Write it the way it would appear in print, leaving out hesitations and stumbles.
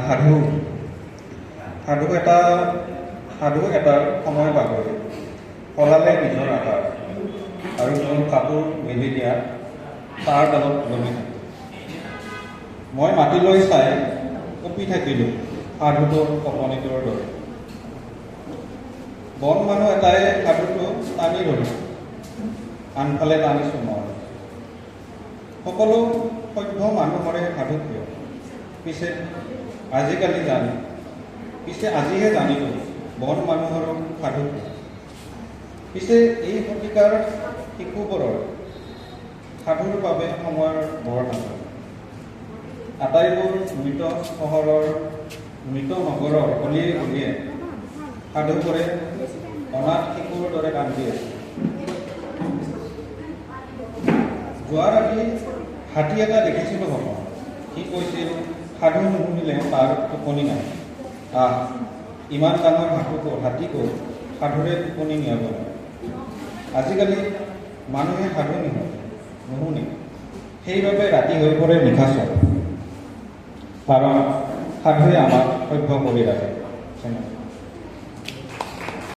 সাধু সাধু এটা এটাৰ সময় বাগৰি সলালে নিজৰ আকাৰ আৰু মোৰ কাপোৰ মেলি দিয়া তাৰ ডালত ওলমি থাকে। মই মাটিলৈ চাই কঁপি থাকিলোঁ সাধুটোৰ কঁপনিটোৰ দৰে। বন মানুহ এটাই সাধুটো টানি ধৰিলোঁ, আনফালে টানিছোঁ মই। সকলো সভ্য মানুহৰে সাধু প্ৰিয়, পিছে আজিহে জানিলোঁ বন মানুহৰো সাধু প্ৰিয়। পিছে এই শতিকাৰ শিশুবোৰৰ সাধুৰ বাবে সময়ৰ বৰ নাথাকে। আটাইবোৰ মৃত নগৰৰ অলিয়ে গলিয়ে সাধু কৰে অনাথ শিশুৰ দৰে কান্দি আছে। যোৱা ৰাতি হাতী এটা দেখিছিলোঁ সপোন। সি কৈছিল সাধু নুশুনিলে তাৰ টোপনি নাই। ইমান ডাঙৰ হাতী কৈ সাধুৰে টোপনি নিয়াব নোৱাৰে। আজিকালি মানুহে সাধু নুশুনে, সেইবাবে ৰাতি হৈ পৰে নিশাচৰ। কাৰণ সাধুৱে আমাক সভ্য কৰি ৰাখে।